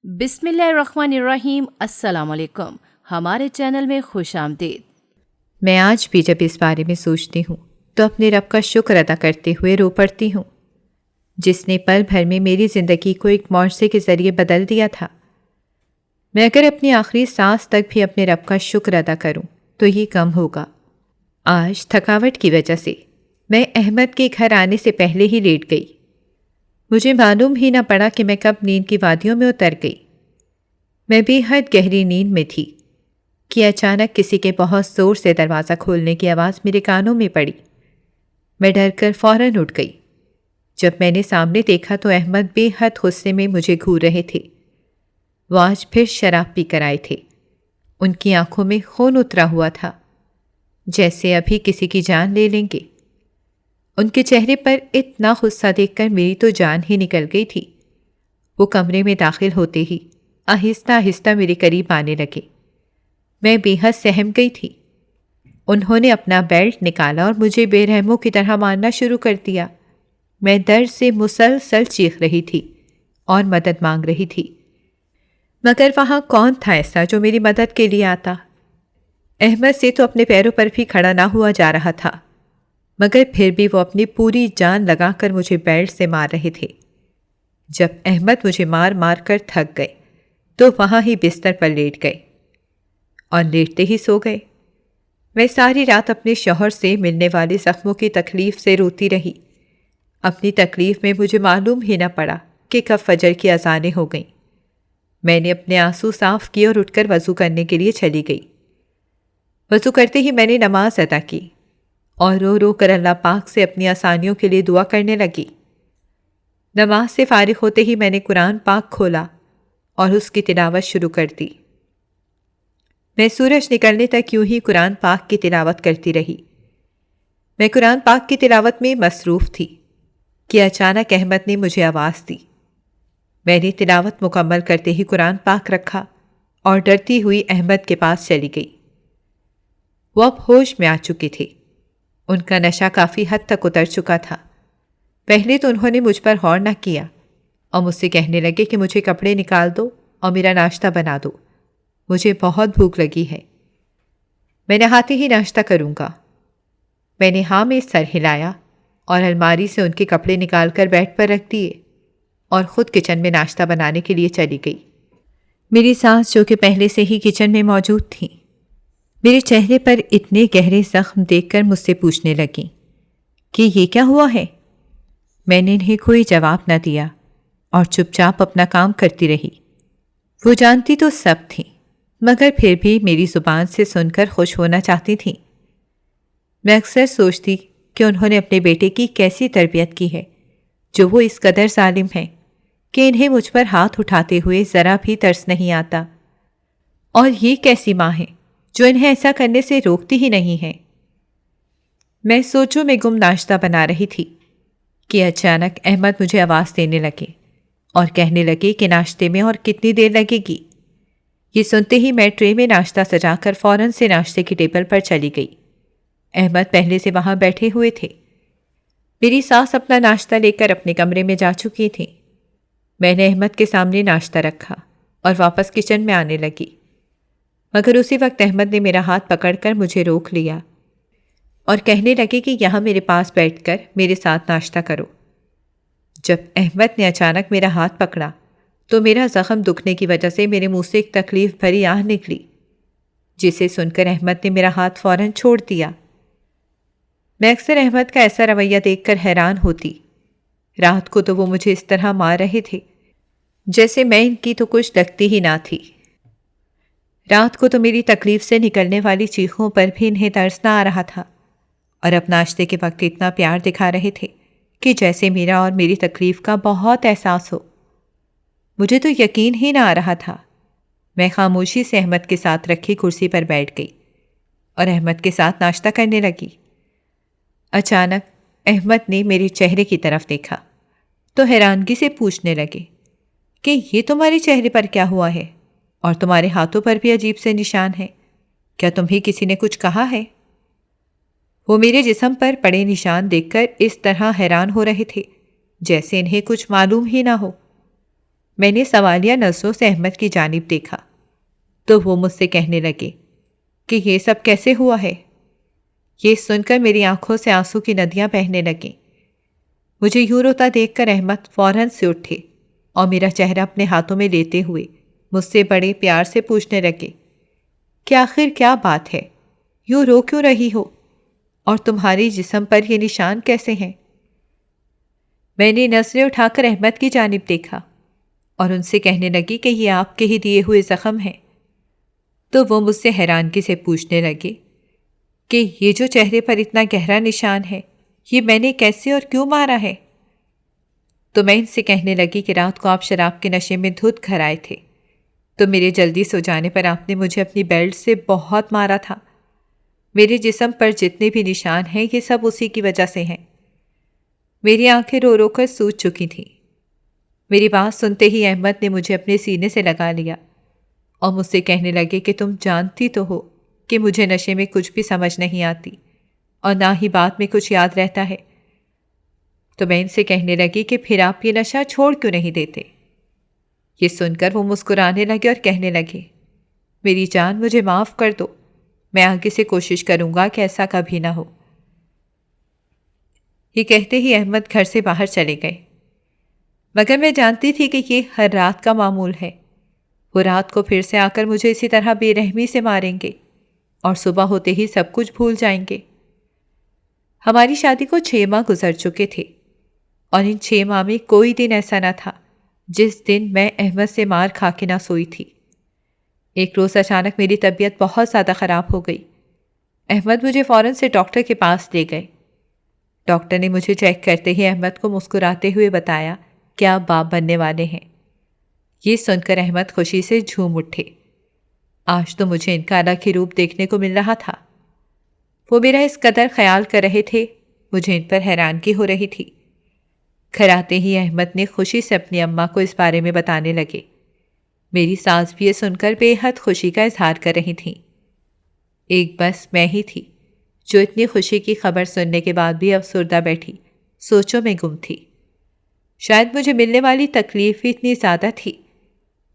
بسم اللہ الرحمن الرحیم۔ السلام علیکم، ہمارے چینل میں خوش آمدید۔ میں آج بھی جب اس بارے میں سوچتی ہوں تو اپنے رب کا شکر ادا کرتے ہوئے رو پڑتی ہوں، جس نے پل بھر میں میری زندگی کو ایک معجزے کے ذریعے بدل دیا تھا۔ میں اگر اپنی آخری سانس تک بھی اپنے رب کا شکر ادا کروں تو یہ کم ہوگا۔ آج تھکاوٹ کی وجہ سے میں احمد کے گھر آنے سے پہلے ہی لیٹ گئی۔ مجھے معلوم ہی نہ پڑا کہ میں کب نیند کی وادیوں میں اتر گئی۔ میں بے حد گہری نیند میں تھی کہ اچانک کسی کے بہت زور سے دروازہ کھولنے کی آواز میرے کانوں میں پڑی۔ میں ڈر کر فوراً اٹھ گئی۔ جب میں نے سامنے دیکھا تو احمد بے حد غصے میں مجھے گھور رہے تھے۔ وہ آج پھر شراب پی کر آئے تھے۔ ان کی آنکھوں میں خون اترا ہوا تھا، جیسے ابھی کسی کی جان لے لیں گے۔ ان کے چہرے پر اتنا غصہ دیکھ کر میری تو جان ہی نکل گئی تھی۔ وہ کمرے میں داخل ہوتے ہی آہستہ آہستہ میرے قریب آنے لگے۔ میں بے حد سہم گئی تھی۔ انہوں نے اپنا بیلٹ نکالا اور مجھے بے رحموں کی طرح مارنا شروع کر دیا۔ میں درد سے مسلسل چیخ رہی تھی اور مدد مانگ رہی تھی، مگر وہاں کون تھا ایسا جو میری مدد کے لیے آتا؟ احمد سے تو اپنے پیروں پر بھی کھڑا نہ ہوا جا رہا تھا، مگر پھر بھی وہ اپنی پوری جان لگا کر مجھے بیلٹ سے مار رہے تھے۔ جب احمد مجھے مار مار کر تھک گئے تو وہاں ہی بستر پر لیٹ گئے اور لیٹتے ہی سو گئے۔ میں ساری رات اپنے شوہر سے ملنے والے زخموں کی تکلیف سے روتی رہی۔ اپنی تکلیف میں مجھے معلوم ہی نہ پڑا کہ کب فجر کی اذانیں ہو گئیں۔ میں نے اپنے آنسو صاف کیے اور اٹھ کر وضو کرنے کے لیے چلی گئی۔ وضو کرتے ہی میں نے نماز ادا کی اور رو رو کر اللہ پاک سے اپنی آسانیوں کے لیے دعا کرنے لگی۔ نماز سے فارغ ہوتے ہی میں نے قرآن پاک کھولا اور اس کی تلاوت شروع کر دی۔ میں سورج نکلنے تک یوں ہی قرآن پاک کی تلاوت کرتی رہی۔ میں قرآن پاک کی تلاوت میں مصروف تھی کہ اچانک احمد نے مجھے آواز دی۔ میں نے تلاوت مکمل کرتے ہی قرآن پاک رکھا اور ڈرتی ہوئی احمد کے پاس چلی گئی۔ وہ اب ہوش میں آ چکے تھے۔ ان کا نشہ کافی حد تک اتر چکا تھا۔ پہلے تو انہوں نے مجھ پر غور نہ کیا اور مجھ سے کہنے لگے کہ مجھے کپڑے نکال دو اور میرا ناشتہ بنا دو، مجھے بہت بھوک لگی ہے، میں نہاتے ہی ناشتہ کروں گا۔ میں نے ہاں میں سر ہلایا اور الماری سے ان کے کپڑے نکال کر بیڈ پر رکھ دیے اور خود کچن میں ناشتہ بنانے کے لیے چلی گئی۔ میری ساس جو کہ پہلے سے ہی کچن میں موجود تھیں، میرے چہرے پر اتنے گہرے زخم دیکھ کر مجھ سے پوچھنے لگیں کہ یہ کیا ہوا ہے؟ میں نے انہیں کوئی جواب نہ دیا اور چپ چاپ اپنا کام کرتی رہی۔ وہ جانتی تو سب تھیں، مگر پھر بھی میری زبان سے سن کر خوش ہونا چاہتی تھیں۔ میں اکثر سوچتی کہ انہوں نے اپنے بیٹے کی کیسی تربیت کی ہے جو وہ اس قدر ظالم ہیں کہ انہیں مجھ پر ہاتھ اٹھاتے ہوئے ذرا بھی ترس نہیں آتا، اور یہ کیسی ماں ہے جو انہیں ایسا کرنے سے روکتی ہی نہیں ہے۔ میں سوچوں میں گم ناشتہ بنا رہی تھی کہ اچانک احمد مجھے آواز دینے لگے اور کہنے لگے کہ ناشتے میں اور کتنی دیر لگے گی؟ یہ سنتے ہی میں ٹرے میں ناشتہ سجا کر فوراً سے ناشتے کی ٹیبل پر چلی گئی۔ احمد پہلے سے وہاں بیٹھے ہوئے تھے۔ میری ساس اپنا ناشتہ لے کر اپنے کمرے میں جا چکی تھی۔ میں نے احمد کے سامنے ناشتہ رکھا اور واپس کچن میں آنے لگی، مگر اسی وقت احمد نے میرا ہاتھ پکڑ کر مجھے روک لیا اور کہنے لگے کہ یہاں میرے پاس بیٹھ کر میرے ساتھ ناشتہ کرو۔ جب احمد نے اچانک میرا ہاتھ پکڑا تو میرا زخم دکھنے کی وجہ سے میرے منہ سے ایک تکلیف بھری آہ نکلی، جسے سن کر احمد نے میرا ہاتھ فوراً چھوڑ دیا۔ میں اکثر احمد کا ایسا رویہ دیکھ کر حیران ہوتی۔ رات کو تو وہ مجھے اس طرح مار رہے تھے جیسے میں ان کی تو کچھ لگتی ہی نہ تھی۔ رات کو تو میری تکلیف سے نکلنے والی چیخوں پر بھی انہیں ترس نہ آ رہا تھا، اور اب ناشتے کے وقت اتنا پیار دکھا رہے تھے کہ جیسے میرا اور میری تکلیف کا بہت احساس ہو۔ مجھے تو یقین ہی نہ آ رہا تھا۔ میں خاموشی سے احمد کے ساتھ رکھی کرسی پر بیٹھ گئی اور احمد کے ساتھ ناشتہ کرنے لگی۔ اچانک احمد نے میرے چہرے کی طرف دیکھا تو حیرانگی سے پوچھنے لگے کہ یہ تمہارے چہرے پر کیا ہوا ہے، اور تمہارے ہاتھوں پر بھی عجیب سے نشان ہیں، کیا تمہیں کسی نے کچھ کہا ہے؟ وہ میرے جسم پر پڑے نشان دیکھ کر اس طرح حیران ہو رہے تھے جیسے انہیں کچھ معلوم ہی نہ ہو۔ میں نے سوالیہ نظروں سے احمد کی جانب دیکھا تو وہ مجھ سے کہنے لگے کہ یہ سب کیسے ہوا ہے؟ یہ سن کر میری آنکھوں سے آنسو کی ندیاں بہنے لگیں۔ مجھے یوں روتا دیکھ کر احمد فوراً سے اٹھے اور میرا چہرہ اپنے ہاتھوں میں لیتے ہوئے مجھ سے بڑے پیار سے پوچھنے لگے کہ آخر کیا بات ہے، یوں رو کیوں رہی ہو، اور تمہاری جسم پر یہ نشان کیسے ہیں؟ میں نے نظریں اٹھا کر احمد کی جانب دیکھا اور ان سے کہنے لگی کہ یہ آپ کے ہی دیے ہوئے زخم ہیں۔ تو وہ مجھ سے حیرانگی سے پوچھنے لگے کہ یہ جو چہرے پر اتنا گہرا نشان ہے، یہ میں نے کیسے اور کیوں مارا ہے؟ تو میں ان سے کہنے لگی کہ رات کو آپ شراب کے نشے میں دھت گھر آئے تھے، تو میرے جلدی سو جانے پر آپ نے مجھے اپنی بیلٹ سے بہت مارا تھا۔ میرے جسم پر جتنے بھی نشان ہیں یہ سب اسی کی وجہ سے ہیں۔ میری آنکھیں رو رو کر سوج چکی تھیں۔ میری بات سنتے ہی احمد نے مجھے اپنے سینے سے لگا لیا اور مجھ سے کہنے لگے کہ تم جانتی تو ہو کہ مجھے نشے میں کچھ بھی سمجھ نہیں آتی اور نہ ہی بات میں کچھ یاد رہتا ہے۔ تو میں ان سے کہنے لگی کہ پھر آپ یہ نشہ چھوڑ کیوں نہیں دیتے؟ یہ سن کر وہ مسکرانے لگے اور کہنے لگے میری جان، مجھے معاف کر دو، میں آگے سے کوشش کروں گا کہ ایسا کبھی نہ ہو۔ یہ کہتے ہی احمد گھر سے باہر چلے گئے، مگر میں جانتی تھی کہ یہ ہر رات کا معمول ہے۔ وہ رات کو پھر سے آ کر مجھے اسی طرح بے رحمی سے ماریں گے اور صبح ہوتے ہی سب کچھ بھول جائیں گے۔ ہماری شادی کو 6 ماہ گزر چکے تھے اور ان 6 ماہ میں کوئی دن ایسا نہ تھا جس دن میں احمد سے مار کھا کے نہ سوئی تھی۔ ایک روز اچانک میری طبیعت بہت زیادہ خراب ہو گئی۔ احمد مجھے فوراً سے ڈاکٹر کے پاس لے گئے۔ ڈاکٹر نے مجھے چیک کرتے ہی احمد کو مسکراتے ہوئے بتایا کہ آپ باپ بننے والے ہیں۔ یہ سن کر احمد خوشی سے جھوم اٹھے۔ آج تو مجھے ان کا الگ ہی روپ دیکھنے کو مل رہا تھا۔ وہ میرا اس قدر خیال کر رہے تھے، مجھے ان پر حیرانگی ہو رہی تھی۔ گھر آتے ہی احمد نے خوشی سے اپنی اماں کو اس بارے میں بتانے لگے۔ میری ساس بھی یہ سن کر بے حد خوشی کا اظہار کر رہی تھیں۔ ایک بس میں ہی تھی جو اتنی خوشی کی خبر سننے کے بعد بھی افسردہ بیٹھی سوچوں میں گم تھی۔ شاید مجھے ملنے والی تکلیف بھی اتنی زیادہ تھی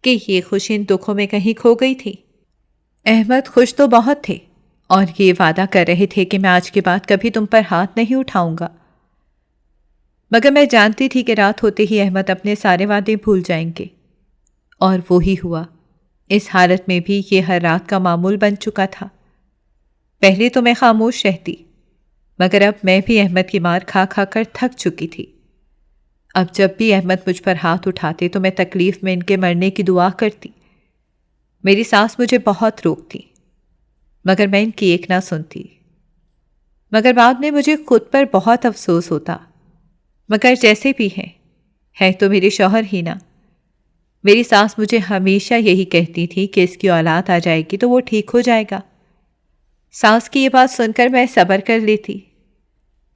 کہ یہ خوشی ان دکھوں میں کہیں کھو گئی تھی۔ احمد خوش تو بہت تھے اور یہ وعدہ کر رہے تھے کہ میں آج کے بعد کبھی تم پر ہاتھ نہیں اٹھاؤں گا، مگر میں جانتی تھی کہ رات ہوتے ہی احمد اپنے سارے وعدے بھول جائیں گے، اور وہی ہوا۔ اس حالت میں بھی یہ ہر رات کا معمول بن چکا تھا۔ پہلے تو میں خاموش رہتی، مگر اب میں بھی احمد کی مار کھا کھا کر تھک چکی تھی۔ اب جب بھی احمد مجھ پر ہاتھ اٹھاتے تو میں تکلیف میں ان کے مرنے کی دعا کرتی۔ میری ساس مجھے بہت روکتی، مگر میں ان کی ایک نہ سنتی۔ مگر بعد میں مجھے خود پر بہت افسوس ہوتا، مگر جیسے بھی ہے تو میرے شوہر ہی نہ۔ میری ساس مجھے ہمیشہ یہی کہتی تھی کہ اس کی اولاد آ جائے گی تو وہ ٹھیک ہو جائے گا۔ ساس کی یہ بات سن کر میں صبر کر لیتی۔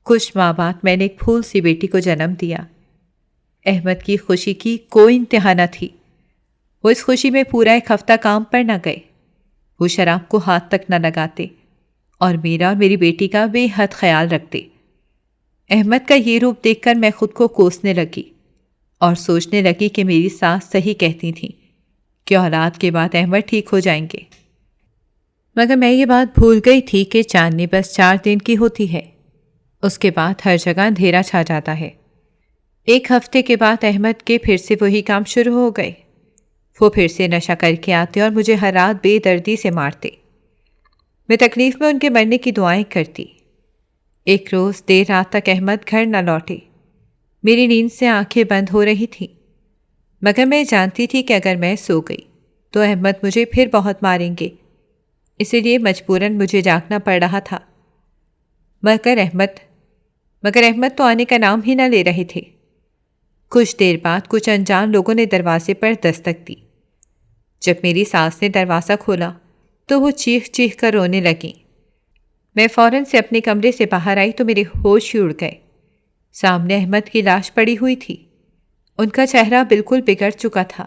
کچھ ماہ بعد میں نے ایک پھول سی بیٹی کو جنم دیا۔ احمد کی خوشی کی کوئی انتہا نہ تھی۔ وہ اس خوشی میں پورا 1 ہفتہ کام پر نہ گئے، وہ شراب کو ہاتھ تک نہ لگاتے اور میرا اور میری بیٹی کا بے حد خیال رکھتے۔ احمد کا یہ روپ دیکھ کر میں خود کو کوسنے لگی اور سوچنے لگی کہ میری ساس صحیح کہتی تھیں کہ اولاد کے بعد احمد ٹھیک ہو جائیں گے۔ مگر میں یہ بات بھول گئی تھی کہ چاندنی بس 4 دن کی ہوتی ہے، اس کے بعد ہر جگہ اندھیرا چھا جاتا ہے۔ 1 ہفتے کے بعد احمد کے پھر سے وہی کام شروع ہو گئے۔ وہ پھر سے نشہ کر کے آتے اور مجھے ہر رات بے دردی سے مارتے۔ میں تکلیف میں ان کے مرنے کی دعائیں کرتی۔ ایک روز دیر رات تک احمد گھر نہ لوٹے۔ میری نیند سے آنکھیں بند ہو رہی تھیں، مگر میں جانتی تھی کہ اگر میں سو گئی تو احمد مجھے پھر بہت ماریں گے، اسی لیے مجبوراً مجھے جاگنا پڑ رہا تھا۔ مگر احمد تو آنے کا نام ہی نہ لے رہے تھے۔ کچھ دیر بعد کچھ انجان لوگوں نے دروازے پر دستک دی۔ جب میری ساس نے دروازہ کھولا تو وہ چیخ چیخ کر رونے لگیں۔ میں فوراً سے اپنے کمرے سے باہر آئی تو میرے ہوش ہی اڑ گئے۔ سامنے احمد کی لاش پڑی ہوئی تھی۔ ان کا چہرہ بالکل بگڑ چکا تھا۔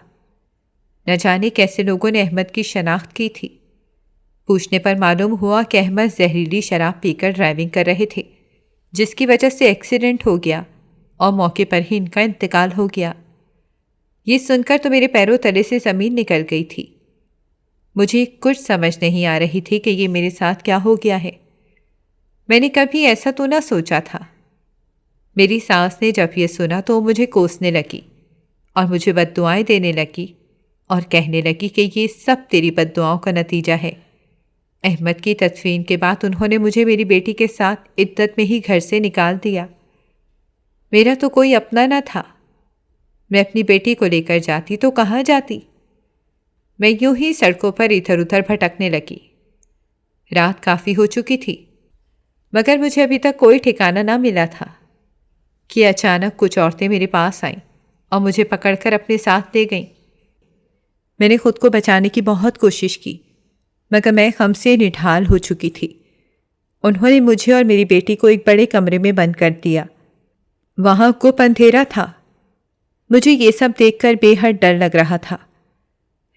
نہ جانے کیسے لوگوں نے احمد کی شناخت کی تھی۔ پوچھنے پر معلوم ہوا کہ احمد زہریلی شراب پی کر ڈرائیونگ کر رہے تھے، جس کی وجہ سے ایکسیڈنٹ ہو گیا اور موقع پر ہی ان کا انتقال ہو گیا۔ یہ سن کر تو میرے پیروں تلے سے زمین نکل گئی تھی۔ مجھے کچھ سمجھ نہیں آ رہی تھی کہ یہ میرے ساتھ کیا ہو گیا ہے۔ میں نے کبھی ایسا تو نہ سوچا تھا۔ میری ساس نے جب یہ سنا تو مجھے کوسنے لگی اور مجھے بد دعائیں دینے لگی اور کہنے لگی کہ یہ سب تیری بد دعاؤں کا نتیجہ ہے۔ احمد کی تدفین کے بعد انہوں نے مجھے میری بیٹی کے ساتھ عدت میں ہی گھر سے نکال دیا۔ میرا تو کوئی اپنا نہ تھا۔ میں اپنی بیٹی کو لے کر جاتی تو کہاں جاتی؟ میں یوں ہی سڑکوں پر ادھر ادھر بھٹکنے لگی۔ رات کافی ہو چکی تھی مگر مجھے ابھی تک کوئی ٹھکانہ نہ ملا تھا کہ اچانک کچھ عورتیں میرے پاس آئیں اور مجھے پکڑ کر اپنے ساتھ لے گئیں۔ میں نے خود کو بچانے کی بہت کوشش کی مگر میں غم سے نڈھال ہو چکی تھی۔ انہوں نے مجھے اور میری بیٹی کو ایک بڑے کمرے میں بند کر دیا۔ وہاں گپ اندھیرا تھا۔ مجھے یہ سب دیکھ کر بے حد ڈر لگ رہا تھا،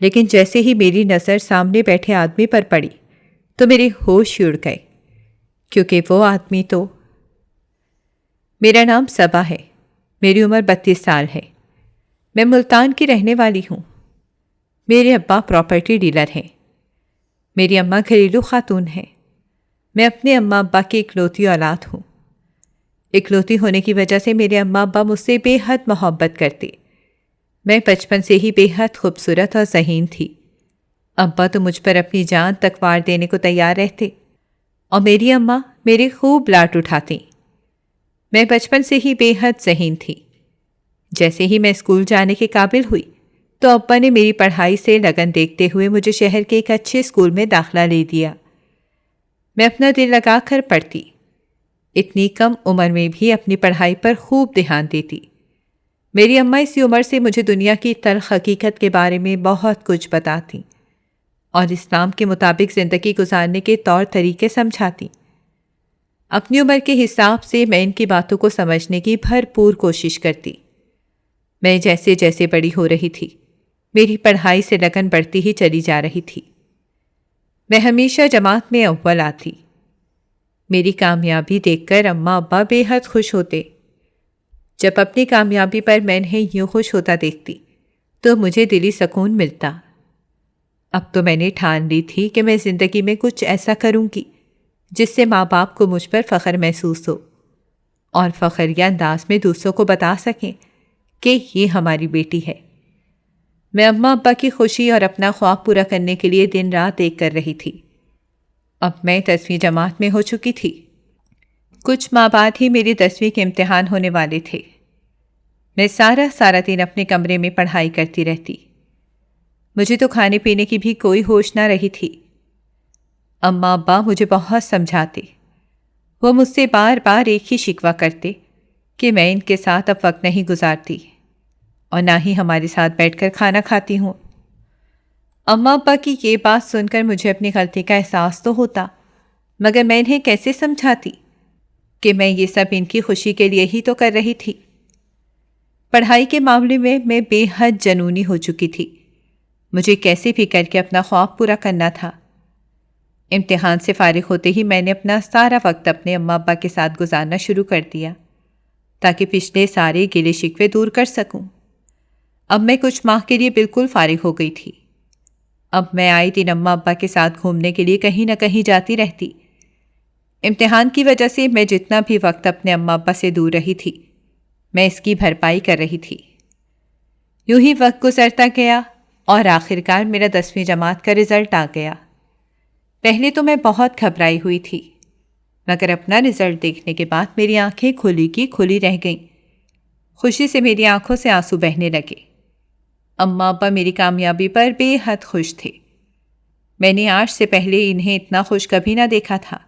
لیکن جیسے ہی میری نظر سامنے بیٹھے آدمی پر پڑی تو میرے ہوش اڑ گئے، کیونکہ وہ آدمی تو… میرا نام صبا ہے، میری عمر 32 سال ہے، میں ملتان کی رہنے والی ہوں۔ میرے ابا پراپرٹی ڈیلر ہیں، میری اماں گھریلو خاتون ہیں۔ میں اپنے اماں ابا کی اکلوتی اولاد ہوں۔ اکلوتی ہونے کی وجہ سے میرے اماں ابا مجھ سے بے حد محبت کرتے۔ میں بچپن سے ہی بے حد خوبصورت اور ذہین تھی۔ ابا تو مجھ پر اپنی جان تک وار دینے کو تیار رہتے اور میری اماں میرے خوب لاڈ اٹھاتی۔ میں بچپن سے ہی بے حد ذہین تھی۔ جیسے ہی میں اسکول جانے کے قابل ہوئی تو ابا نے میری پڑھائی سے لگن دیکھتے ہوئے مجھے شہر کے ایک اچھے اسکول میں داخلہ لے دیا۔ میں اپنا دل لگا کر پڑھتی، اتنی کم عمر میں بھی اپنی پڑھائی پر خوب دھیان دیتی۔ میری اماں اسی عمر سے مجھے دنیا کی تلخ حقیقت کے بارے میں بہت کچھ بتاتی اور اسلام کے مطابق زندگی گزارنے کے طور طریقے سمجھاتی۔ اپنی عمر کے حساب سے میں ان کی باتوں کو سمجھنے کی بھرپور کوشش کرتی۔ میں جیسے جیسے بڑی ہو رہی تھی میری پڑھائی سے لگن بڑھتی ہی چلی جا رہی تھی۔ میں ہمیشہ جماعت میں اول آتی۔ میری کامیابی دیکھ کر اماں ابا بے حد خوش ہوتے۔ جب اپنی کامیابی پر میں انہیں یوں خوش ہوتا دیکھتی تو مجھے دلی سکون ملتا۔ اب تو میں نے ٹھان لی تھی کہ میں زندگی میں کچھ ایسا کروں گی جس سے ماں باپ کو مجھ پر فخر محسوس ہو اور فخریہ انداز میں دوسروں کو بتا سکیں کہ یہ ہماری بیٹی ہے۔ میں اماں ابا کی خوشی اور اپنا خواب پورا کرنے کے لیے دن رات ایک کر رہی تھی۔ اب میں 10ویں جماعت میں ہو چکی تھی۔ کچھ ماہ بعد ہی میری 10ویں کے امتحان ہونے والے تھے۔ میں سارا دن اپنے کمرے میں پڑھائی کرتی رہتی۔ مجھے تو کھانے پینے کی بھی کوئی ہوش نہ رہی تھی۔ اماں ابا مجھے بہت سمجھاتے۔ وہ مجھ سے بار بار ایک ہی شکوہ کرتے کہ میں ان کے ساتھ اب وقت نہیں گزارتی اور نہ ہی ہمارے ساتھ بیٹھ کر کھانا کھاتی ہوں۔ اماں ابا کی یہ بات سن کر مجھے اپنی غلطی کا احساس تو ہوتا، مگر میں انہیں کیسے سمجھاتی کہ میں یہ سب ان کی خوشی کے لیے ہی تو کر رہی تھی۔ پڑھائی کے معاملے میں بے حد جنونی ہو چکی تھی۔ مجھے کیسے بھی کر کے اپنا خواب پورا کرنا تھا۔ امتحان سے فارغ ہوتے ہی میں نے اپنا سارا وقت اپنے اماں ابا کے ساتھ گزارنا شروع کر دیا تاکہ پچھلے سارے گلے شکوے دور کر سکوں۔ اب میں کچھ ماہ کے لیے بالکل فارغ ہو گئی تھی۔ اب میں آئے دن اماں ابا کے ساتھ گھومنے کے لیے کہیں نہ کہیں جاتی رہتی۔ امتحان کی وجہ سے میں جتنا بھی وقت اپنے اماں ابا سے دور رہی تھی میں اس کی بھرپائی کر رہی تھی۔ یوں ہی وقت گزرتا گیا اور آخرکار میرا 10ویں جماعت کا رزلٹ آ گیا۔ پہلے تو میں بہت گھبرائی ہوئی تھی، مگر اپنا رزلٹ دیکھنے کے بعد میری آنکھیں کھلی کی کھلی رہ گئیں۔ خوشی سے میری آنکھوں سے آنسو بہنے لگے۔ اماں ابا میری کامیابی پر بے حد خوش تھے۔ میں نے آج سے پہلے انہیں اتنا خوش کبھی نہ دیکھا تھا۔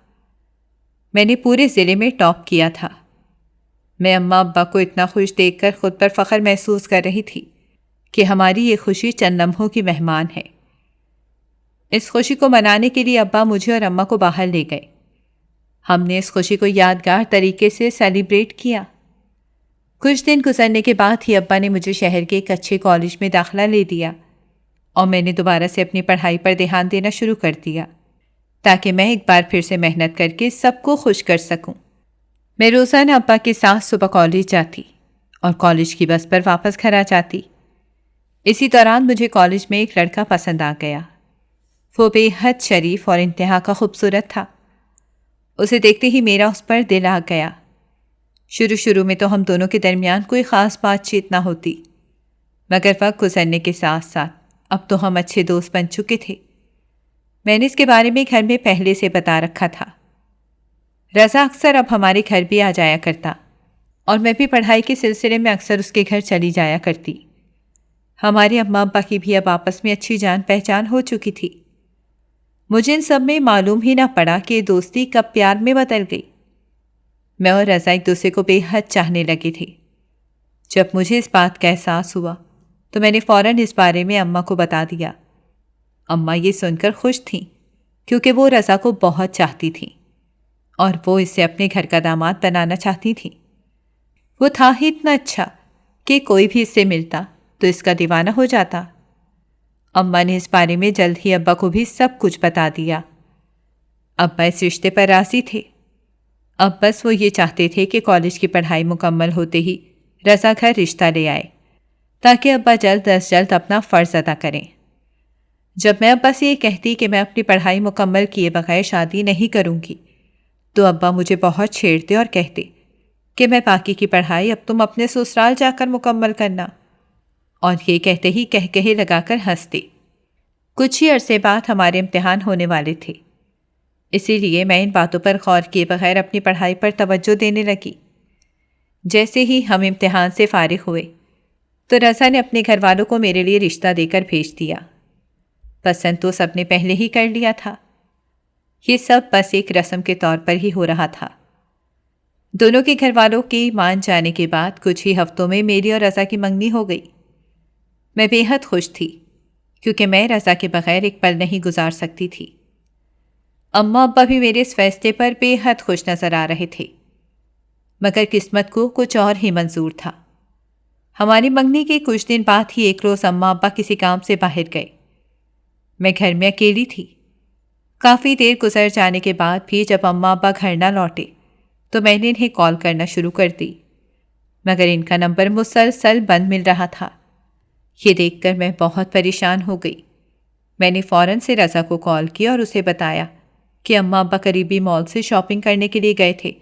میں نے پورے ضلع میں ٹاپ کیا تھا۔ میں اماں ابا کو اتنا خوش دیکھ کر خود پر فخر محسوس کر رہی تھی کہ ہماری یہ خوشی چند لمحوں کی مہمان ہے۔ اس خوشی کو منانے کے لیے ابا مجھے اور اماں کو باہر لے گئے۔ ہم نے اس خوشی کو یادگار طریقے سے سیلیبریٹ کیا۔ کچھ دن گزرنے کے بعد ہی ابا نے مجھے شہر کے ایک اچھے کالج میں داخلہ لے دیا اور میں نے دوبارہ سے اپنی پڑھائی پر دھیان دینا شروع کر دیا تاکہ میں ایک بار پھر سے محنت کر کے سب کو خوش کر سکوں۔ میں روزانہ ابا کے ساتھ صبح کالج جاتی اور کالج کی بس پر واپس گھر آ جاتی۔ اسی دوران مجھے کالج میں ایک لڑکا پسند آ گیا۔ وہ بے حد شریف اور انتہا کا خوبصورت تھا۔ اسے دیکھتے ہی میرا اس پر دل آ گیا۔ شروع میں تو ہم دونوں کے درمیان کوئی خاص بات چیت نہ ہوتی، مگر وقت گزرنے کے ساتھ ساتھ اب تو ہم اچھے دوست بن چکے تھے۔ میں نے اس کے بارے میں گھر میں پہلے سے بتا رکھا تھا۔ رضا اکثر اب ہمارے گھر بھی آ جایا کرتا اور میں بھی پڑھائی کے سلسلے میں اکثر اس کے گھر چلی جایا کرتی۔ ہمارے اماں ابا کی بھی اب آپس میں اچھی جان پہچان ہو چکی تھی۔ مجھے ان سب میں معلوم ہی نہ پڑا کہ دوستی کب پیار میں بدل گئی۔ میں اور رضا ایک دوسرے کو بے حد چاہنے لگے تھے۔ جب مجھے اس بات کا احساس ہوا تو میں نے فوراً اس بارے میں اماں کو بتا دیا۔ اماں یہ سن کر خوش تھیں کیونکہ وہ رضا کو بہت چاہتی تھیں اور وہ اسے اپنے گھر کا داماد بنانا چاہتی تھیں۔ وہ تھا ہی اتنا اچھا کہ کوئی بھی اس سے ملتا تو اس کا دیوانہ ہو جاتا۔ اماں نے اس بارے میں جلد ہی ابا کو بھی سب کچھ بتا دیا۔ ابا اس رشتے پر راضی تھے۔ اب بس وہ یہ چاہتے تھے کہ کالج کی پڑھائی مکمل ہوتے ہی رضا گھر رشتہ لے آئے تاکہ ابا جلد از جلد اپنا فرض ادا کریں۔ جب میں ابا سے یہ کہتی کہ میں اپنی پڑھائی مکمل کیے بغیر شادی نہیں کروں گی تو ابا مجھے بہت چھیڑتے اور کہتے کہ میں باقی کی پڑھائی اب تم اپنے سسرال جا کر مکمل کرنا، اور یہ کہتے ہی کہکہے لگا کر ہنستے۔ کچھ ہی عرصے بعد ہمارے امتحان ہونے والے تھے، اسی لیے میں ان باتوں پر غور کیے بغیر اپنی پڑھائی پر توجہ دینے لگی۔ جیسے ہی ہم امتحان سے فارغ ہوئے تو رضا نے اپنے گھر والوں کو میرے لیے رشتہ دے کر بھیج دیا۔ پسند تو سب نے پہلے ہی کر لیا تھا، یہ سب بس ایک رسم کے طور پر ہی ہو رہا تھا۔ دونوں کے گھر والوں کے مان جانے کے بعد کچھ ہی ہفتوں میں میری اور رضا کی منگنی ہو گئی۔ میں بے حد خوش تھی کیونکہ میں رضا کے بغیر ایک پل نہیں گزار سکتی تھی۔ اماں ابا بھی میرے اس فیصلے پر بے حد خوش نظر آ رہے تھے، مگر قسمت کو کچھ اور ہی منظور تھا۔ ہماری منگنی کے کچھ دن بعد ہی ایک روز اماں ابا کسی کام سے باہر گئے۔ میں گھر میں اکیلی تھی۔ کافی دیر گزر جانے کے بعد بھی جب اماں ابا گھر نہ لوٹے تو میں نے انہیں کال کرنا شروع کر دی، مگر ان کا نمبر مسلسل بند مل رہا تھا۔ یہ دیکھ کر میں بہت پریشان ہو گئی۔ میں نے فوراً سے رضا کو کال کی اور اسے بتایا کہ اماں ابا قریبی مال سے شاپنگ کرنے کے لیے گئے تھے،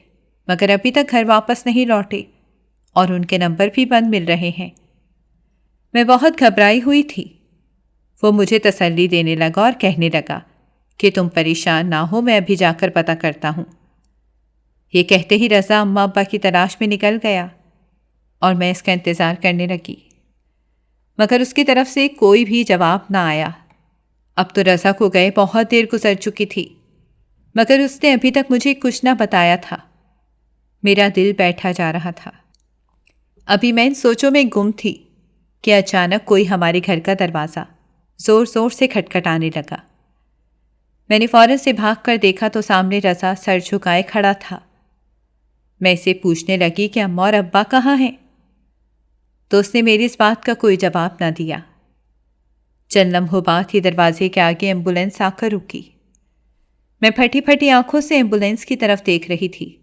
مگر ابھی تک گھر واپس نہیں لوٹے اور ان کے نمبر بھی بند مل رہے ہیں۔ میں بہت گھبرائی ہوئی تھی۔ وہ مجھے تسلی دینے لگا اور کہنے لگا کہ تم پریشان نہ ہو، میں ابھی جا کر پتہ کرتا ہوں۔ یہ کہتے ہی رضا اماں ابا کی تلاش میں نکل گیا اور میں اس کا انتظار کرنے لگی، مگر اس کی طرف سے کوئی بھی جواب نہ آیا۔ اب تو رضا کو گئے بہت دیر گزر چکی تھی، مگر اس نے ابھی تک مجھے کچھ نہ بتایا تھا۔ میرا دل بیٹھا جا رہا تھا۔ ابھی میں ان سوچوں میں گم تھی کہ اچانک کوئی ہمارے گھر کا دروازہ زور زور سے کھٹکھٹانے لگا۔ میں نے فوراً سے بھاگ کر دیکھا تو سامنے رضا سر جھکائے کھڑا تھا۔ میں اسے پوچھنے لگی کہ اماں اور ابا کہاں ہیں، تو اس نے میری اس بات کا کوئی جواب نہ دیا۔ چند لمحوں بعد ہی دروازے کے آگے ایمبولینس آ کر رکی۔ میں پھٹی پھٹی آنکھوں سے ایمبولینس کی طرف دیکھ رہی تھی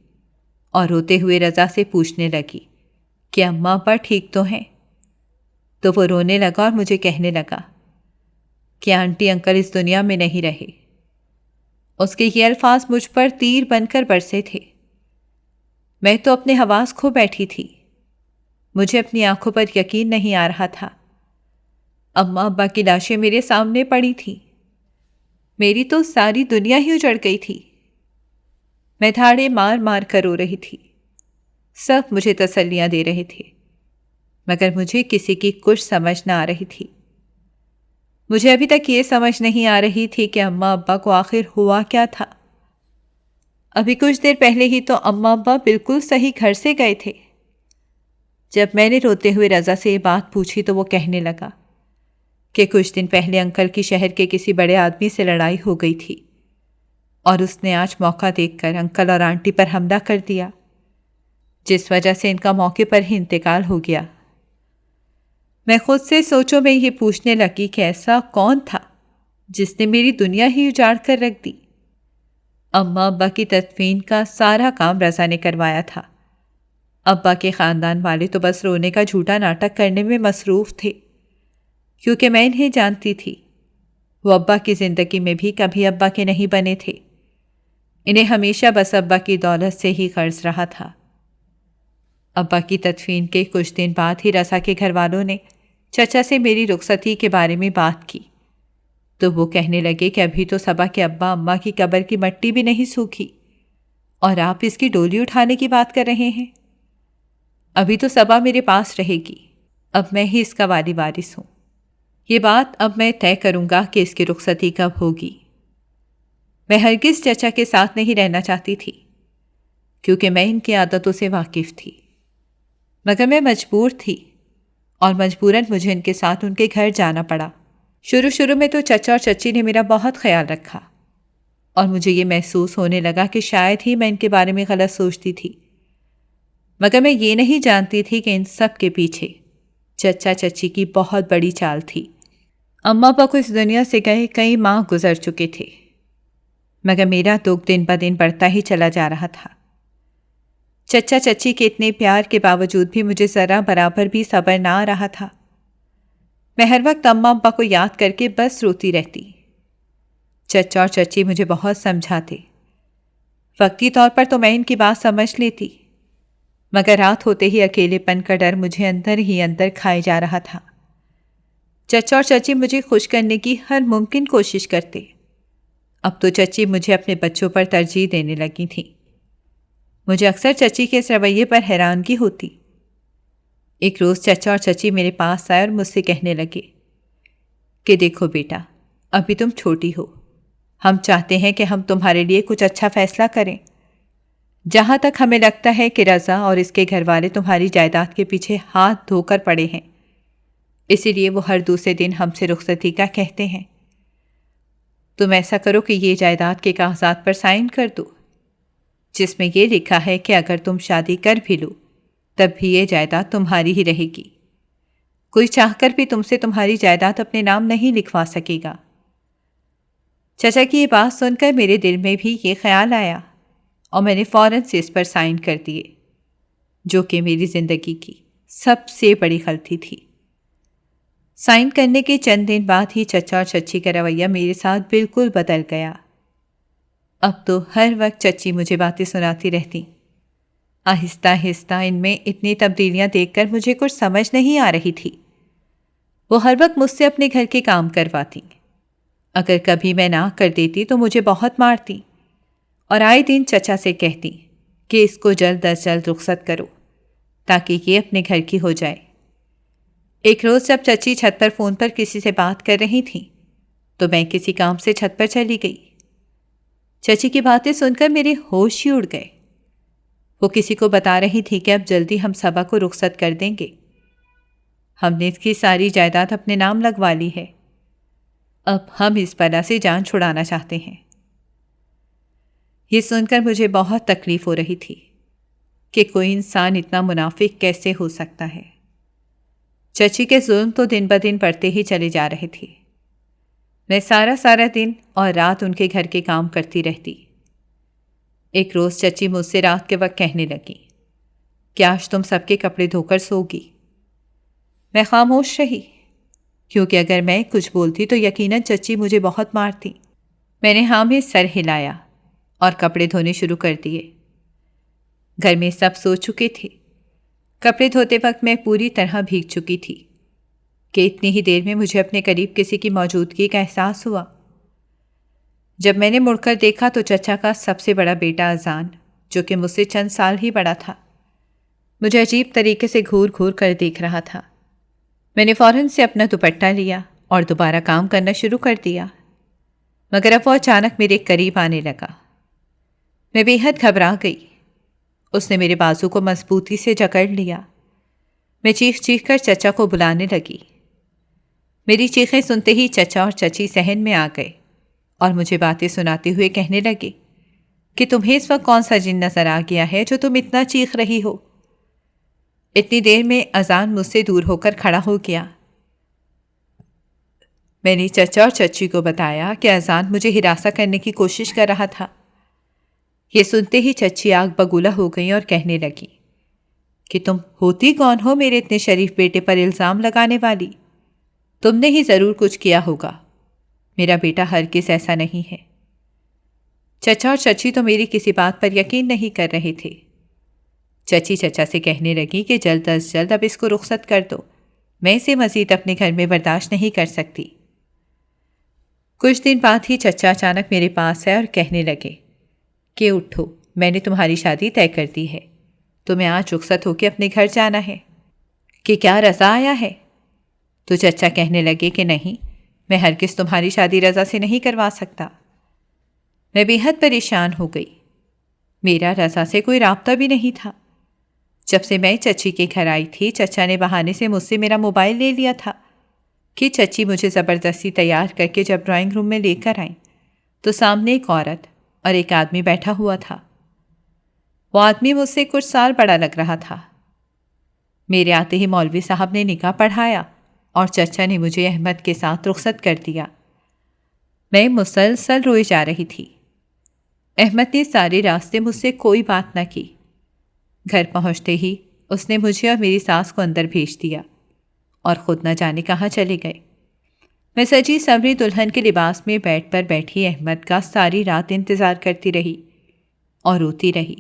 اور روتے ہوئے رضا سے پوچھنے لگی کہ اماں ابا ٹھیک تو ہیں؟ تو وہ رونے لگا اور مجھے کہنے لگا کہ آنٹی انکل اس دنیا میں نہیں رہے۔ اس کے یہ الفاظ مجھ پر تیر بن کر برسے تھے۔ میں تو اپنے حواس کھو بیٹھی تھی۔ مجھے اپنی آنکھوں پر یقین نہیں آ رہا تھا۔ اماں ابا کی لاشیں میرے سامنے پڑی تھیں۔ میری تو ساری دنیا ہی اجڑ گئی تھی۔ میں دھاڑے مار مار کر رو رہی تھی۔ سب مجھے تسلیاں دے رہے تھے، مگر مجھے کسی کی کچھ سمجھ نہ آ رہی تھی۔ مجھے ابھی تک یہ سمجھ نہیں آ رہی تھی کہ اماں ابا کو آخر ہوا کیا تھا۔ ابھی کچھ دیر پہلے ہی تو اماں ابا بالکل صحیح گھر سے گئے تھے۔ جب میں نے روتے ہوئے رضا سے یہ بات پوچھی تو وہ کہنے لگا کہ کچھ دن پہلے انکل کی شہر کے کسی بڑے آدمی سے لڑائی ہو گئی تھی اور اس نے آج موقع دیکھ کر انکل اور آنٹی پر حملہ کر دیا، جس وجہ سے ان کا موقع پر ہی انتقال ہو گیا۔ میں خود سے سوچوں میں یہ پوچھنے لگی کہ ایسا کون تھا جس نے میری دنیا ہی اجاڑ کر رکھ دی۔ اماں ابا کی تدفین کا سارا کام رضا نے کروایا تھا۔ ابا کے خاندان والے تو بس رونے کا جھوٹا ناٹک کرنے میں مصروف تھے۔ کیونکہ میں انہیں جانتی تھی۔ وہ ابا کی زندگی میں بھی کبھی ابا کے نہیں بنے تھے۔ انہیں ہمیشہ بس ابا کی دولت سے ہی قرض رہا تھا۔ ابا کی تدفین کے کچھ دن بعد ہی رضا کے گھر والوں نے چچا سے میری رخصتی کے بارے میں بات کی، تو وہ کہنے لگے کہ ابھی تو صبا کے ابا اماں کی قبر کی مٹی بھی نہیں سوکھی اور آپ اس کی ڈولی اٹھانے کی بات کر رہے ہیں۔ ابھی تو صبا میرے پاس رہے گی، اب میں ہی اس کا والی وارث ہوں۔ یہ بات اب میں طے کروں گا کہ اس کی رخصتی کب ہوگی۔ میں ہرگز چچا کے ساتھ نہیں رہنا چاہتی تھی، کیونکہ میں ان کی عادتوں سے واقف تھی، مگر میں مجبور تھی اور مجبوراً مجھے ان کے ساتھ ان کے گھر جانا پڑا۔ شروع میں تو چچا اور چچی نے میرا بہت خیال رکھا اور مجھے یہ محسوس ہونے لگا کہ شاید ہی میں ان کے بارے میں غلط سوچتی تھی، مگر میں یہ نہیں جانتی تھی کہ ان سب کے پیچھے چچا چچی کی بہت بڑی چال تھی۔ اماں ابا کو اس دنیا سے گئے کئی ماہ گزر چکے تھے، مگر میرا دکھ دن بدن بڑھتا ہی چلا جا رہا تھا۔ چچا چچی کے اتنے پیار کے باوجود بھی مجھے ذرا برابر بھی صبر نہ آ رہا تھا۔ میں ہر وقت اماں ابا کو یاد کر کے بس روتی رہتی۔ چچا اور چچی مجھے بہت سمجھاتے، وقتی طور پر تو میں ان کی بات سمجھ لیتی، مگر رات ہوتے ہی اکیلے پن کا ڈر مجھے اندر ہی اندر کھائے جا رہا تھا۔ چچا اور چچی مجھے خوش کرنے کی ہر ممکن کوشش کرتے۔ اب تو چچی مجھے اپنے بچوں پر ترجیح دینے لگی تھیں۔ مجھے اکثر چچی کے اس رویے پر حیرانگی ہوتی۔ ایک روز چچا اور چچی میرے پاس آئے اور مجھ سے کہنے لگے کہ دیکھو بیٹا، ابھی تم چھوٹی ہو، ہم چاہتے ہیں کہ ہم تمہارے لیے کچھ اچھا فیصلہ کریں۔ جہاں تک ہمیں لگتا ہے کہ رضا اور اس کے گھر والے تمہاری جائیداد کے پیچھے ہاتھ دھو کر پڑے ہیں، اسی لیے وہ ہر دوسرے دن ہم سے رخصتی کا کہتے ہیں۔ تم ایسا کرو کہ یہ جائیداد کے کاغذات پر سائن کر دو، جس میں یہ لکھا ہے کہ اگر تم شادی کر بھی لو تب بھی یہ جائیداد تمہاری ہی رہے گی، کوئی چاہ کر بھی تم سے تمہاری جائیداد اپنے نام نہیں لکھوا سکے گا۔ چچا کی یہ بات سن کر میرے دل میں بھی یہ خیال آیا اور میں نے فوراً سے اس پر سائن کر دیے، جو کہ میری زندگی کی سب سے بڑی غلطی تھی۔ سائن کرنے کے چند دن بعد ہی چچا اور چچی کا رویہ میرے ساتھ بالکل بدل گیا۔ اب تو ہر وقت چچی مجھے باتیں سناتی رہتی۔ آہستہ آہستہ ان میں اتنی تبدیلیاں دیکھ کر مجھے کچھ سمجھ نہیں آ رہی تھی۔ وہ ہر وقت مجھ سے اپنے گھر کے کام کرواتی، اگر کبھی میں نہ کر دیتی تو مجھے بہت مارتی، اور آئے دن چچا سے کہتی کہ اس کو جلد از جلد رخصت کرو تاکہ یہ اپنے گھر کی ہو جائے۔ ایک روز جب چچی چھت پر فون پر کسی سے بات کر رہی تھی تو میں کسی کام سے چھت پر چلی گئی۔ چچی کی باتیں سن کر میرے ہوش ہی اڑ گئے۔ وہ کسی کو بتا رہی تھی کہ اب جلدی ہم صبا کو رخصت کر دیں گے، ہم نے اس کی ساری جائیداد اپنے نام لگوا لی ہے، اب ہم اس بلا سے جان چھڑانا چاہتے ہیں۔ یہ سن کر مجھے بہت تکلیف ہو رہی تھی کہ کوئی انسان اتنا منافق کیسے ہو سکتا ہے۔ چچی کے ظلم تو دن بدن بڑھتے ہی چلے جا رہے تھے۔ میں سارا دن اور رات ان کے گھر کے کام کرتی رہتی۔ ایک روز چچی مجھ سے رات کے وقت کہنے لگی کہ آج تم سب کے کپڑے دھو کر سوگی۔ میں خاموش رہی، کیونکہ اگر میں کچھ بولتی تو یقیناً چچی مجھے بہت مارتی۔ میں نے ہاں میں سر ہلایا اور کپڑے دھونے شروع کر دیے۔ گھر میں سب سو چکے تھے۔ کپڑے دھوتے وقت میں پوری طرح بھیگ چکی تھی کہ اتنی ہی دیر میں مجھے اپنے قریب کسی کی موجودگی کا احساس ہوا۔ جب میں نے مڑ کر دیکھا تو چچا کا سب سے بڑا بیٹا اذان، جو کہ مجھ سے چند سال ہی بڑا تھا، مجھے عجیب طریقے سے گھور گھور کر دیکھ رہا تھا۔ میں نے فوراً سے اپنا دوپٹہ لیا اور دوبارہ کام کرنا شروع کر دیا، مگر اب وہ اچانک میرے قریب آنے لگا۔ میں بے حد گھبرا گئی۔ اس نے میرے بازو کو مضبوطی سے جکڑ لیا۔ میں چیخ چیخ کر چچا کو بلانے لگی۔ میری چیخیں سنتے ہی چچا اور چچی صحن میں آ گئے اور مجھے باتیں سناتے ہوئے کہنے لگے کہ تمہیں اس وقت کون سا جن نظر آ گیا ہے جو تم اتنا چیخ رہی ہو؟ اتنی دیر میں اذان مجھ سے دور ہو کر کھڑا ہو گیا۔ میں نے چچا اور چچی کو بتایا کہ اذان مجھے ہراساں کرنے کی کوشش کر رہا تھا۔ یہ سنتے ہی چچی آگ بگولا ہو گئی اور کہنے لگی کہ تم ہوتی کون ہو میرے اتنے شریف بیٹے پر الزام لگانے والی؟ تم نے ہی ضرور کچھ کیا ہوگا، میرا بیٹا ہرگز ایسا نہیں ہے۔ چچا اور چچی تو میری کسی بات پر یقین نہیں کر رہے تھے۔ چچی چچا سے کہنے لگی کہ جلد از جلد اب اس کو رخصت کر دو، میں اسے مزید اپنے گھر میں برداشت نہیں کر سکتی۔ کچھ دن بعد ہی چچا اچانک میرے پاس آئے اور کہنے لگے کہ اٹھو، میں نے تمہاری شادی طے کر دی ہے، تمہیں آج رخصت ہو کے اپنے گھر جانا ہے۔ کہ کیا رضا آیا ہے؟ تو چچا کہنے لگے کہ نہیں، میں ہرگز تمہاری شادی رضا سے نہیں کروا سکتا۔ میں بے حد پریشان ہو گئی، میرا رضا سے کوئی رابطہ بھی نہیں تھا۔ جب سے میں چچی کے گھر آئی تھی، چچا نے بہانے سے مجھ سے میرا موبائل لے لیا تھا کہ چچی مجھے زبردستی تیار کر کے جب ڈرائنگ روم میں لے کر آئیں تو سامنے ایک عورت اور ایک آدمی بیٹھا ہوا تھا۔ وہ آدمی مجھ سے کچھ سال بڑا لگ رہا تھا۔ میرے آتے ہی مولوی صاحب نے نکاح پڑھایا اور چچا نے مجھے احمد کے ساتھ رخصت کر دیا۔ میں مسلسل روئی جا رہی تھی۔ احمد نے سارے راستے مجھ سے کوئی بات نہ کی۔ گھر پہنچتے ہی اس نے مجھے اور میری ساس کو اندر بھیج دیا اور خود نہ جانے کہاں چلے گئے۔ میں سجی سنوری دلہن کے لباس میں بیڈ پر بیٹھی احمد کا ساری رات انتظار کرتی رہی اور روتی رہی۔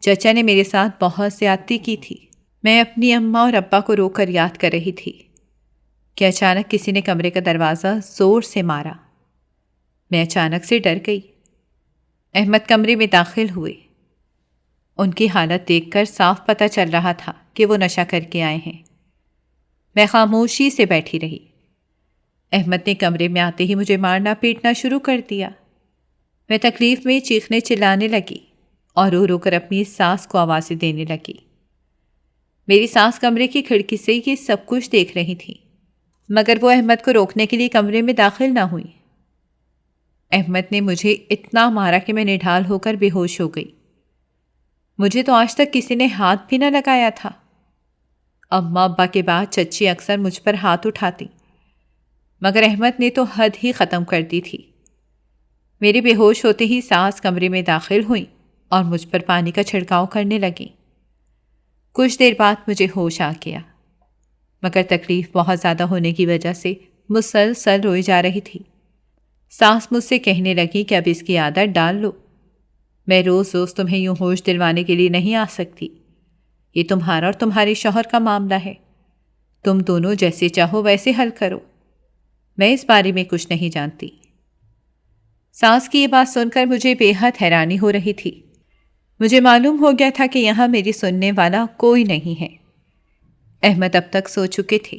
چچا نے میرے ساتھ بہت زیادتی کی تھی۔ میں اپنی اماں اور ابا کو رو کر یاد کر رہی تھی کہ اچانک کسی نے کمرے کا دروازہ زور سے مارا۔ میں اچانک سے ڈر گئی۔ احمد کمرے میں داخل ہوئے۔ ان کی حالت دیکھ کر صاف پتہ چل رہا تھا کہ وہ نشہ کر کے آئے ہیں۔ میں خاموشی سے بیٹھی رہی۔ احمد نے کمرے میں آتے ہی مجھے مارنا پیٹنا شروع کر دیا۔ میں تکلیف میں چیخنے چلانے لگی اور رو رو کر اپنی ساس کو آوازیں دینے لگی۔ میری ساس کمرے کی کھڑکی سے یہ سب کچھ دیکھ رہی تھی، مگر وہ احمد کو روکنے کے لیے کمرے میں داخل نہ ہوئی۔ احمد نے مجھے اتنا مارا کہ میں نڈھال ہو کر بے ہوش ہو گئی۔ مجھے تو آج تک کسی نے ہاتھ بھی نہ لگایا تھا۔ اماں ابا کے بعد چچی اکثر مجھ پر ہاتھ اٹھاتی، مگر احمد نے تو حد ہی ختم کر دی تھی۔ میرے بے ہوش ہوتے ہی ساس کمرے میں داخل ہوئیں اور مجھ پر پانی کا چھڑکاؤ کرنے لگیں۔ کچھ دیر بعد مجھے ہوش آ گیا، مگر تکلیف بہت زیادہ ہونے کی وجہ سے مسلسل روئی جا رہی تھی۔ ساس مجھ سے کہنے لگی کہ اب اس کی عادت ڈال لو، میں روز روز تمہیں یوں ہوش دلوانے کے لیے نہیں آ سکتی، یہ تمہارا اور تمہارے شوہر کا معاملہ ہے، تم دونوں جیسے چاہو ویسے حل کرو، میں اس بارے میں کچھ نہیں جانتی۔ ساس کی یہ بات سن کر مجھے بے حد حیرانی ہو رہی تھی۔ مجھے معلوم ہو گیا تھا کہ یہاں میری سننے والا کوئی نہیں ہے۔ احمد اب تک سو چکے تھے۔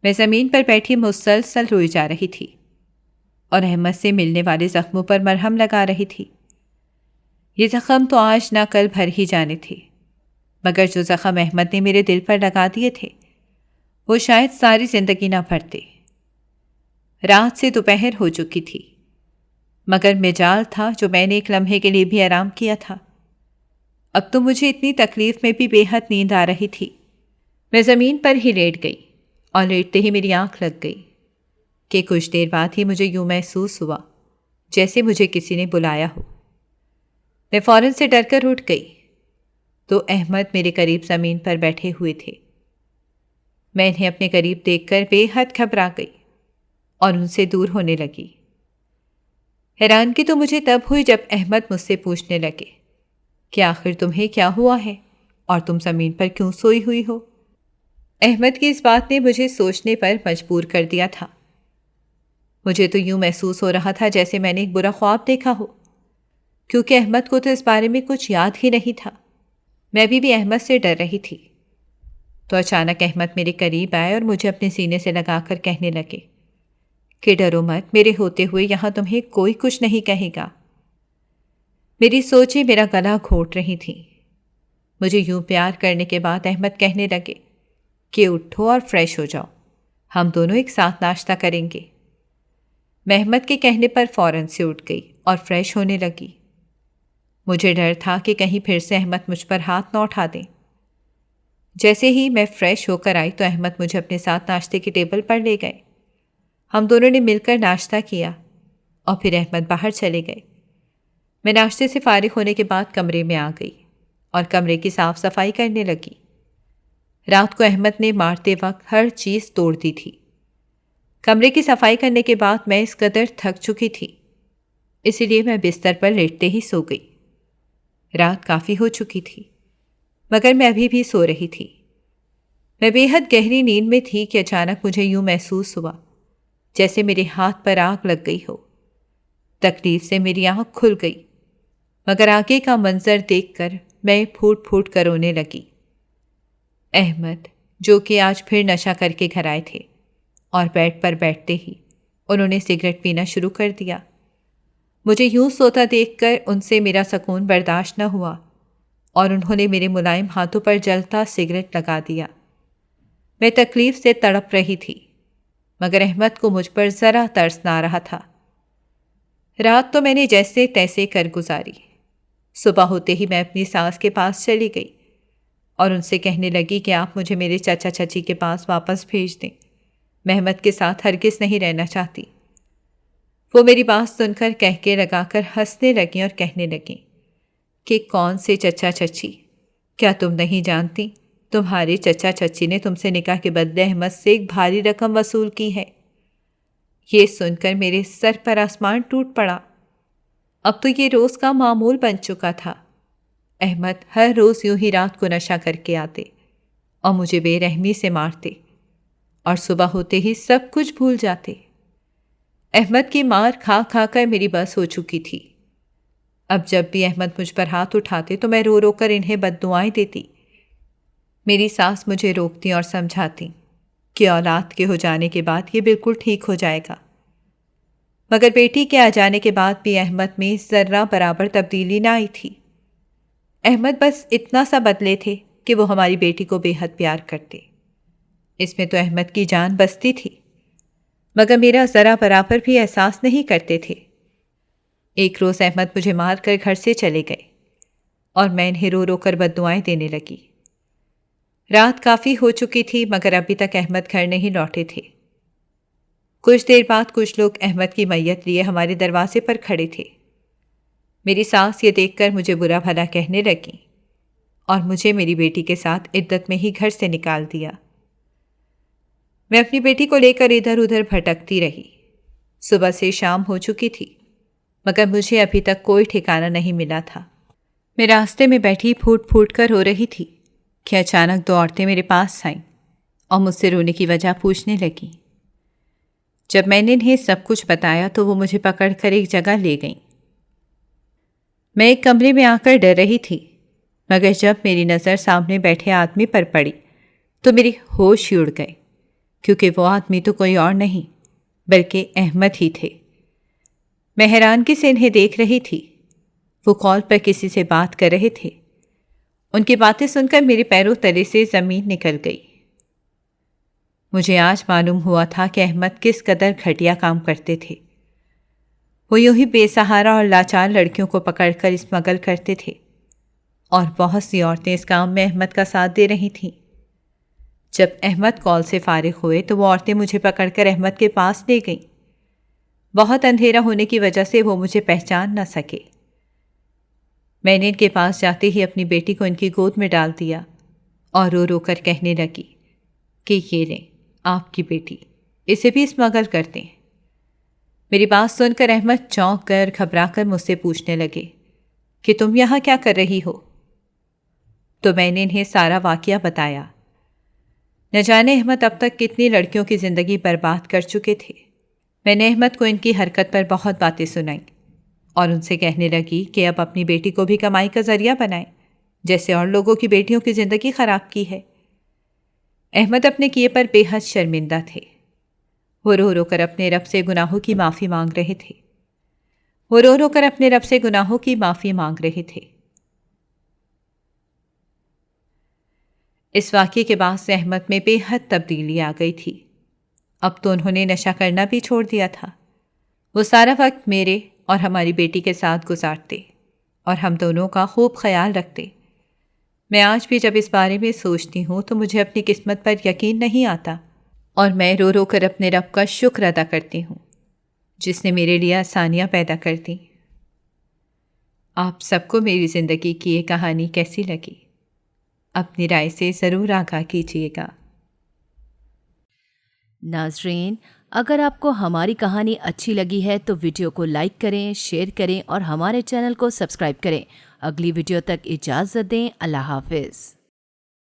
میں زمین پر بیٹھی مسلسل روئی جا رہی تھی اور احمد سے ملنے والے زخموں پر مرہم لگا رہی تھی۔ یہ زخم تو آج نہ کل بھر ہی جانے تھے، مگر جو زخم احمد نے میرے دل پر لگا دیے تھے وہ شاید ساری زندگی نہ بھرتے۔ رات سے دوپہر ہو چکی تھی، مگر مجال تھا جو میں نے ایک لمحے کے لیے بھی آرام کیا تھا۔ اب تو مجھے اتنی تکلیف میں بھی بے حد نیند آ رہی تھی۔ میں زمین پر ہی لیٹ گئی اور لیٹتے ہی میری آنکھ لگ گئی کہ کچھ دیر بعد ہی مجھے یوں محسوس ہوا جیسے مجھے کسی نے بلایا ہو۔ میں فوراً سے ڈر کر اٹھ گئی تو احمد میرے قریب زمین پر بیٹھے ہوئے تھے۔ میں انہیں اپنے قریب دیکھ کر بے حد گھبرا گئی اور ان سے دور ہونے لگی۔ حیرانگی تو مجھے تب ہوئی جب احمد مجھ سے پوچھنے لگے کہ آخر تمہیں کیا ہوا ہے اور تم زمین پر کیوں سوئی ہوئی ہو؟ احمد کی اس بات نے مجھے سوچنے پر مجبور کر دیا تھا۔ مجھے تو یوں محسوس ہو رہا تھا جیسے میں نے ایک برا خواب دیکھا ہو، کیونکہ احمد کو تو اس بارے میں کچھ یاد ہی نہیں تھا۔ میں بھی احمد سے ڈر رہی تھی۔ تو اچانک احمد میرے قریب آئے اور مجھے اپنے سینے سے لگا کر کہنے لگے کہ ڈرو مت، میرے ہوتے ہوئے یہاں تمہیں کوئی کچھ نہیں کہے گا۔ میری سوچیں میرا گلا گھونٹ رہی تھیں۔ مجھے یوں پیار کرنے کے بعد احمد کہنے لگے کہ اٹھو اور فریش ہو جاؤ، ہم دونوں ایک ساتھ ناشتہ کریں گے۔ میں احمد کے کہنے پر فوراً سے اٹھ گئی اور فریش ہونے لگی۔ مجھے ڈر تھا کہ کہیں پھر سے احمد مجھ پر ہاتھ نہ اٹھا دیں۔ جیسے ہی میں فریش ہو کر آئی تو احمد مجھے اپنے ساتھ ناشتے کی ٹیبل پر لے گئے۔ ہم دونوں نے مل کر ناشتہ کیا اور پھر احمد باہر چلے گئے۔ میں ناشتے سے فارغ ہونے کے بعد کمرے میں آ گئی اور کمرے کی صاف صفائی کرنے لگی۔ رات کو احمد نے مارتے وقت ہر چیز توڑ دی تھی کمرے کی صفائی کرنے کے بعد میں اس قدر تھک چکی تھی، اسی لیے میں بستر پر لیٹتے ہی سو گئی۔ رات کافی ہو چکی تھی مگر میں ابھی بھی سو رہی تھی۔ میں بے حد گہری نیند میں تھی کہ اچانک مجھے یوں محسوس ہوا جیسے میرے ہاتھ پر آگ لگ گئی ہو۔ تکلیف سے میری آنکھ کھل گئی مگر آگے کا منظر دیکھ کر میں پھوٹ پھوٹ کر رونے لگی۔ احمد، جو کہ آج پھر نشہ کر کے گھر آئے تھے، اور بیڈ پر بیٹھتے ہی انہوں نے سگریٹ پینا شروع کر دیا۔ مجھے یوں سوتا دیکھ کر ان سے میرا سکون برداشت نہ ہوا اور انہوں نے میرے ملائم ہاتھوں پر جلتا سگریٹ لگا دیا۔ میں تکلیف سے تڑپ رہی تھی مگر احمد کو مجھ پر ذرا ترس نہ آ رہا تھا۔ رات تو میں نے جیسے تیسے کر گزاری۔ صبح ہوتے ہی میں اپنی ساس کے پاس چلی گئی اور ان سے کہنے لگی کہ آپ مجھے میرے چچا چچی کے پاس واپس بھیج دیں، میں احمد کے ساتھ ہرگز نہیں رہنا چاہتی۔ وہ میری بات سن کر کہکے لگا کر ہنسنے لگیں اور کہنے لگیں کہ کون سے چچا چچی؟ کیا تم نہیں جانتی تمہارے چچا چچی نے تم سے نکاح کے بدلے احمد سے ایک بھاری رقم وصول کی ہے؟ یہ سن کر میرے سر پر آسمان ٹوٹ پڑا۔ اب تو یہ روز کا معمول بن چکا تھا۔ احمد ہر روز یوں ہی رات کو نشہ کر کے آتے اور مجھے بے رحمی سے مارتے اور صبح ہوتے ہی سب کچھ بھول جاتے۔ احمد کی مار کھا کھا کر میری بس ہو چکی تھی۔ اب جب بھی احمد مجھ پر ہاتھ اٹھاتے تو میں رو رو کر انہیں بد دعائیں دیتی۔ میری ساس مجھے روکتی اور سمجھاتی کہ اولاد کے ہو جانے کے بعد یہ بالکل ٹھیک ہو جائے گا، مگر بیٹی کے آ جانے کے بعد بھی احمد میں ذرہ برابر تبدیلی نہ آئی تھی۔ احمد بس اتنا سا بدلے تھے کہ وہ ہماری بیٹی کو بے حد پیار کرتے۔ اس میں تو احمد کی جان بستی تھی مگر میرا ذرا برابر بھی احساس نہیں کرتے تھے۔ ایک روز احمد مجھے مار کر گھر سے چلے گئے اور میں انہیں رو رو کر بد دعائیں دینے لگی۔ رات کافی ہو چکی تھی مگر ابھی تک احمد گھر نہیں لوٹے تھے۔ کچھ دیر بعد کچھ لوگ احمد کی میت لیے ہمارے دروازے پر کھڑے تھے۔ میری ساس یہ دیکھ کر مجھے برا بھلا کہنے لگیں اور مجھے میری بیٹی کے ساتھ عدت میں ہی گھر سے نکال دیا۔ میں اپنی بیٹی کو لے کر ادھر ادھر بھٹکتی رہی۔ صبح سے شام ہو چکی تھی مگر مجھے ابھی تک کوئی ٹھکانہ نہیں ملا تھا۔ میں راستے میں بیٹھی پھوٹ پھوٹ کر رو رہی تھی کہ اچانک دو عورتیں میرے پاس آئیں اور مجھ سے رونے کی وجہ پوچھنے لگیں۔ جب میں نے انہیں سب کچھ بتایا تو وہ مجھے پکڑ کر ایک جگہ لے گئیں۔ میں ایک کمرے میں آ کر ڈر رہی تھی مگر جب میری نظر سامنے بیٹھے آدمی پر پڑی تو میری ہوش ہی اڑ گئے، کیونکہ وہ آدمی تو کوئی اور نہیں بلکہ احمد ہی تھے۔ میں حیرانگی سے انہیں دیکھ رہی تھی۔ وہ کال پر کسی سے بات کر رہے تھے۔ ان کی باتیں سن کر میرے پیروں تلے سے زمین نکل گئی۔ مجھے آج معلوم ہوا تھا کہ احمد کس قدر گھٹیا کام کرتے تھے۔ وہ یوں ہی بے سہارا اور لاچار لڑکیوں کو پکڑ کر اسمگل کرتے تھے اور بہت سی عورتیں اس کام میں احمد کا ساتھ دے رہی تھیں۔ جب احمد کال سے فارغ ہوئے تو وہ عورتیں مجھے پکڑ کر احمد کے پاس لے گئیں۔ بہت اندھیرا ہونے کی وجہ سے وہ مجھے پہچان نہ سکے۔ میں نے ان کے پاس جاتے ہی اپنی بیٹی کو ان کی گود میں ڈال دیا اور رو رو کر کہنے لگی کہ یہ لیں آپ کی بیٹی، اسے بھی اسمگل کر دیں۔ میری بات سن کر احمد چونک گئے اور گھبرا کر مجھ سے پوچھنے لگے کہ تم یہاں کیا کر رہی ہو؟ تو میں نے انہیں سارا واقعہ بتایا۔ نہ جانے احمد اب تک کتنی لڑکیوں کی زندگی برباد کر چکے تھے۔ میں نے احمد کو ان کی حرکت پر بہت باتیں سنائیں اور ان سے کہنے لگی کہ اب اپنی بیٹی کو بھی کمائی کا ذریعہ بنائیں، جیسے اور لوگوں کی بیٹیوں کی زندگی خراب کی ہے۔ احمد اپنے کیے پر بے حد شرمندہ تھے۔ وہ رو رو کر اپنے رب سے گناہوں کی معافی مانگ رہے تھے۔ اس واقعے کے بعد سے احمد میں بے حد تبدیلی آ گئی تھی۔ اب تو انہوں نے نشہ کرنا بھی چھوڑ دیا تھا۔ وہ سارا وقت میرے اور ہماری بیٹی کے ساتھ گزارتے اور ہم دونوں کا خوب خیال رکھتے۔ میں آج بھی جب اس بارے میں سوچتی ہوں تو مجھے اپنی قسمت پر یقین نہیں آتا اور میں رو رو کر اپنے رب کا شکر ادا کرتی ہوں جس نے میرے لیے آسانیاں پیدا کر دیں۔ آپ سب کو میری زندگی کی یہ کہانی کیسی لگی؟ اپنی رائے سے ضرور آگاہ کیجیے گا۔ ناظرین، اگر آپ کو ہماری کہانی اچھی لگی ہے تو ویڈیو کو لائک کریں، شیئر کریں اور ہمارے چینل کو سبسکرائب کریں۔ اگلی ویڈیو تک اجازت دیں۔ اللہ حافظ۔